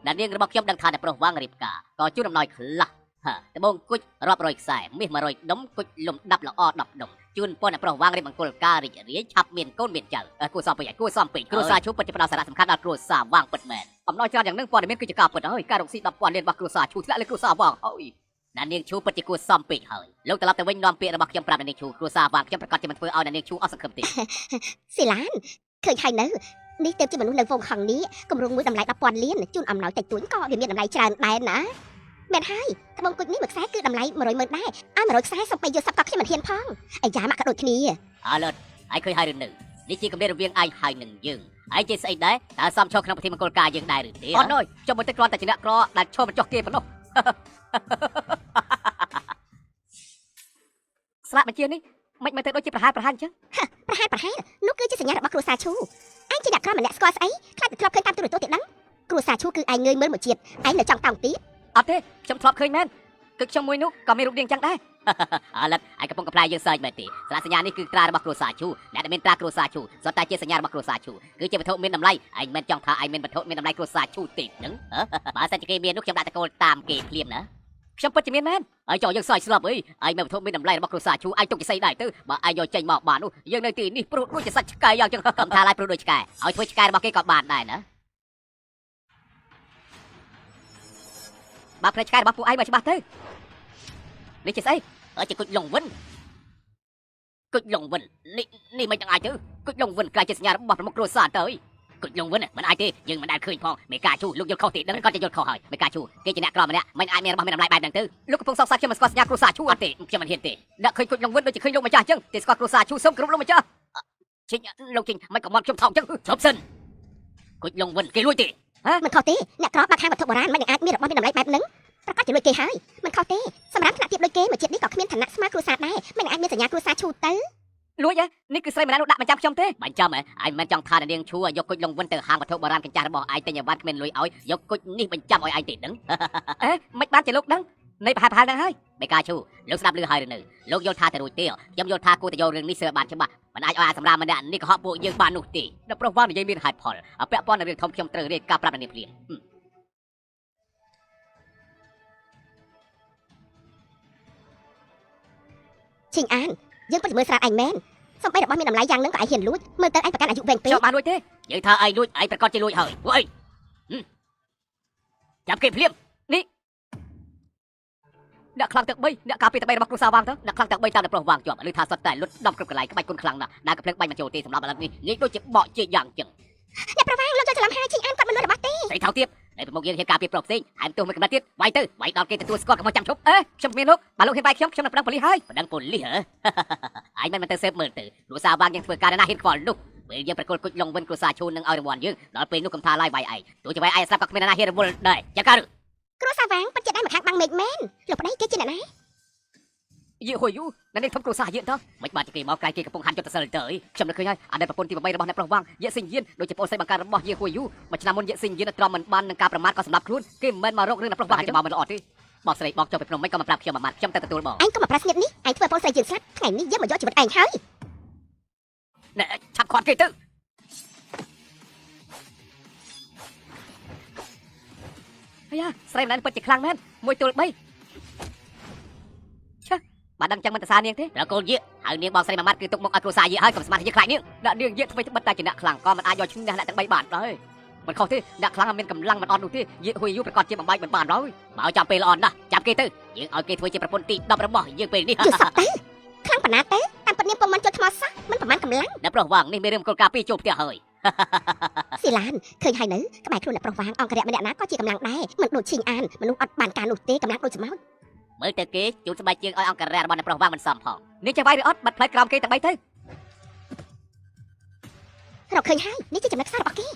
ដែលនាងរបស់ខ្ញុំដឹងថាអ្នកប្រុសវាងរៀបការក៏ជួនអំណោយខ្លះត្បូងគុជរាប់រយខ្សែមាស100ដុំគុជលំដាប់ល្អ10ដុំជូនពរអ្នកប្រុសវាងរៀបមង្គលការរីករាយឆាប់មានកូនមានចៅគួរសមពេកគ្រួសារឈូពិតជាផ្ដល់សារៈសំខាន់ដល់គ្រួសារវាងពិតមែនអំណោយច្រើនយ៉ាងនឹងព័ត៌មានគឺជាការពិតហើយការរកស៊ី10ពាន់លានរបស់គ្រួសារឈូធ្លាក់លើគ្រួសារវាងហើយអ្នកនាងឈូពិតជាគួរសមពេកហើយលោកត្រឡប់ទៅវិញនាំពាក្យរបស់ខ្ញុំប្រាប់អ្នកនាងឈូគ្រួសារវាងខ្ញុំប្រកាសជាមិនធ្វើឲ្យអ្នកនាងឈូអស់សង្ឃឹមទេស៊ីឡានឃើញហើយនៅនេះទៅជាមនុស្សនៅវងខំនេះគម្រោងមួយតម្លៃ10ពាន់លានជូនអំណោយតិចតួចក៏វាមានតម្លៃច្រើនដែរណាមែនហើយត្បូងគុជនេះមួយខ្សែគឺតម្លៃ100,000ដែរឲ្យ100ខ្សែសុំទៅយកសັບក៏ខ្ញុំមិនហ៊ានផងអាយ៉ាមកក៏ដូចគ្នាអើលើតឯងឃើញហើយឬនៅនេះជាកម្រិតរវាងឯងហើយនឹងយើងឯងជាស្អីដែរតើសំឈរក្នុងពិធីមង្គលការយើងដែរឬទេអត់អើយចុះមកទឹកគ្រាន់តែជាអ្នកក្រដែលឈរមិនចុះគេប៉ុណ្ណោះស្លាកបញ្ជានេះមិនមើលទៅដូចជាប្រហែលអញ្ចឹងប្រហែលនោះគឺជាសញ្ញារបស់គ្រួសារឈូឯងជាអ្នកក្រម្នាក់ស្គាល់ស្អីខ្លាចទៅធ្លាប់ឃើញតាមទូរទស្សន៍ទៀតដឹងគ្រួសារឈូគឺឯងងើយមើលមួយជាតិឯងនៅចង់តោងទៀតអត់ទេខ្ញុំធ្លាប់ឃើញមែនគឺខ្ញុំមួយនោះក៏មានរូបរាងចឹងដែរអើលិតឯងកំពុងកំ pl យើងសើចមែនទេសារៈសញ្ញានេះគឺត្រារបស់គ្រួសារឈូអ្នកដែលមានត្រាគ្រួសារឈូសុទ្ធតែជាសញ្ញារបស់គ្រួសារឈូគឺជាវត្ថុមានតម្លៃឯងមិនចង់ថាឯងមានវត្ថុមានតម្លៃគ្រួសារឈូទេហ្នឹងបើសិនជាគេមាននោះខ្ញុំដាក់តកូលតាមគេភ្លាមណាខ្ញុំពិតជាមានមែនហើយចោះយើងសើចស្លាប់អីឯងមានវត្ថុមានតម្លៃរបស់គ្រួសារឈូឯងទុកជាស្អីដែរទៅបើឯងយកចេញមកបាននោះយើងនៅទីនេះព្រោះដូចជាសាច់ឆ្កែយ៉ាងចឹងកំថាឡើយព្រោះដូចឆ្កែឲ្យធ្វើឆ្កែរបស់គេក៏បានដែរណាបើផ្លេចឆ្កែរបស់ពួកឯងមកច្បាស់ទៅនេះជាស្អីជាគុជលងវិននេះមិនទាំងអាចទៅគុជលងវិនក្លាយជាសញ្ញារបស់ប្រមុខគ្រួសារទៅគុជលងវិនមិនអាចទេយើងមិនដែលឃើញផងមេកាជូលោកយល់ខុសទេដឹងគាត់จะយល់ខុសហើយមេកាជូគេជាអ្នកក្រម្នាក់មិនអាចមានរបស់មានតម្លៃបែបហ្នឹងទៅលោកកំពុងសោកសៅខ្ញុំមិនស្គាល់សញ្ញាគ្រួសារជូអត់ទេខ្ញុំមិនហ៊ានទេអ្នកឃើញគុជលងវិនដូចជាឃើញលោកម្ចាស់អញ្ចឹងទេស្គាល់គ្រួសារជូសូមគោរពលោកម្ចាស់ជីងលោកជីងមិនក៏មកខ្ញុំថោកអញ្ចឹងជប់សិនគុជលងវិនគេលួចទេមិនខុសទេអ្នកក្របាក់ខាងវត្ថុបុរាណមិនអាចមានរបស់មានតម្លៃបែបហ្នឹងប្រកាសជាលួចគេហើយមិនខុសទេសម្រាប់ថ្នាក់ទៀតដូចគេមួយជាតិនេះក៏គ្មានឋានៈស្មើគ្រួសារដែរមិនអាចមានសញ្ញាគ្រួសារឈូទៅលួចនេះគឺស្រីម្នាក់នោះដាក់បញ្ចាំខ្ញុំទេបញ្ចាំឯងមិនចង់ថានាងឈួរយកគុជលងវិនទៅហាងវត្ថុបុរាណកញ្ចាស់របស់ឯងតែញ៉ាំបានគ្មានលុយឲ្យយកគុជនេះបញ្ចាំឲ្យឯងទេដឹងមិនបានជាលោកដឹងនៃប្រហែលហ្នឹងហើយមេកាឈូលោកស្ដាប់ឮហើយឬនៅលោកយល់ថាទៅរួចទេខ្ញុំយល់ថាគួរតែយករឿងនេះសើបានច្បាស់មិនអាចឲ្យអាសម្រាប់ម្នាក់នេះកុហកពួកយើងបាននោះទេដល់ប្រុសវ៉ាងនិយាយមានហេតុផលពាក់ព័ន្ធនឹងរឿងធំខ្ញុំត្រូវរៀបការប្រាប់នាងភ្លាមឈិងអានយើងពិតជាមើលស្រាតឯងមែនសំបីរបស់មានតម្លៃយ៉ាងហ្នឹងក៏ឯងហ៊ានលួចមើលទៅឯងប្រកាន់អាយុវែងពេកចុះបានលួចទេយើងថាឯងលួចឯងប្រកាសជាលួចហើយពួកអីចាប់គេភ្លាមនេះអ្នកខ្លាំងទាំង3អ្នកការពារទាំង3របស់គ្រួសារវាងទៅអ្នកខ្លាំងទាំង3តាមតែប្រុសវាងជាប់ឬថាសុទ្ធតែលុតដំគ្រប់កន្លែងក្បាច់គុណខ្លាំងណាស់ដែលកំភ្លើងបាញ់មកចូលទេសម្រាប់ឥឡូវនេះងាយដូចជាបកជាយ៉ាងចឹងអ្នកប្រវាងលោកចូលច្រឡំហើយឈិងអានគាត់មិនលួចរបស់ទេស្អីថោកទៀតនៅប្រមុខយើងហ៊ានការពារប្រុសផ្សេងហើយទោះមួយកំណត់ទៀតវាយទៅវាយដល់គេទទួលស្គាល់កុំចាំឈប់ខ្ញុំមានលោកបើលោកហ៊ានវាយខ្ញុំនឹងប្តឹងប៉ូលីសហើយប្តឹងប៉ូលីសឯងមិនទៅសេពមើលទៅគ្រួសារវាងយើងធ្វើការណាហ៊ានខ្វល់នោះពេលយើងប្រកុលគុជលងវិនគ្រួសារឈូននឹងឲ្យរង្វាន់យើងដល់ពេលនោះកំថាឡាយវាយឯងទោះជាវាយឯងស្លាប់ក៏គ្មានណាហ៊ានរវល់ដែរចាការគ្រួសារវាងពិតជាដែរមកខាងបាំងមេឃមែនលោកប្តីគេជាអ្នកណាយីហួយយូនៅនេះធំគ្រួសារយើងទៅមិនបានគេមកក្រៃគេកំពុងហាន់ចុតសិលទៅខ្ញុំនឹកឃើញហើយអានេះប្រពន្ធទី8របស់អ្នកប្រុសវាងយេសិញយានដូចជាប្អូនស្រីបង្ការរបស់យីហួយយូមួយឆ្នាំមុនយេសិញយានត្រមមិនបាននឹងការប្រមាថក៏សម្លាប់ខ្លួនគេមិនមែនមករករឿងអ្នកប្រុសវាងចាំមកមិនល្អទេបោះស្រីបោកចុះពីភ្នំមិនក៏មកប្រាប់ខ្ញុំមួយម៉ាត់ខ្ញុំទៅទទួលបងឯងក៏មកប្រាស្នៀតនេះឯងធ្វើប្អូនស្រីយើងស្លាប់ថ្ងៃនេះយើងមកយកជីវិតឯងហើយណែឆាប់ខាត់គេទៅអាយ៉ាស្រីម្នាក់ពិតជាខ្លាំងមែន1ទល់3បើដឹងចឹងមិនទៅសារនាងទេប្រកូលយាហើយនាងបងស្រីមួយម៉ាត់គឺទុកមកឲ្យគ្រួសារយាហើយកុំស្មានជាខ្លាចនាងដាក់នាងយាធ្វើបិទតែជាអ្នកខ្លាំងក៏មិនអាចយកឈ្នះអ្នកទាំង3បានដែរមិនខុសទេអ្នកខ្លាំងមានកម្លាំងមិនអត់នោះទេយាហួយយូប្រកាសជាបំបាយមិនបានហើយបើចាំពេលល្អណាស់ចាប់គេទៅយើងឲ្យគេធ្វើជាប្រពន្ធទី10របស់យើងពេលនេះយល់សក់ទៅខ្លាំងប៉ុណ្ណាទៅតាមពិតនាងពុំមិនចូលថ្មសោះមិនប្រមាណកម្លាំងអ្នកប្រុសវាងនេះមានរឿងគោលការណ៍ពីរចូលផ្ទះហើយស៊ីឡានឃើញហើយនៅក្បែរខ្លួនអ្នកប្រុសវាងអង្គរៈម្នាក់ណាក៏ជាកម្លាំងដែរមិនដូចឈិងអានមនុស្សអត់បានការនោះទេកម្លាំងដូចស្មោចមើលទៅគេជូនស្បែកជើងឲ្យអង្គរៈរបស់អ្នកប្រុសវាងមិនសមផងនេះចេះវាយឬអត់បាត់ផ្លែក្រោមគេតែ3ទៅរកឃើញហើយនេះជាចំណុចខ្សែរបស់គេ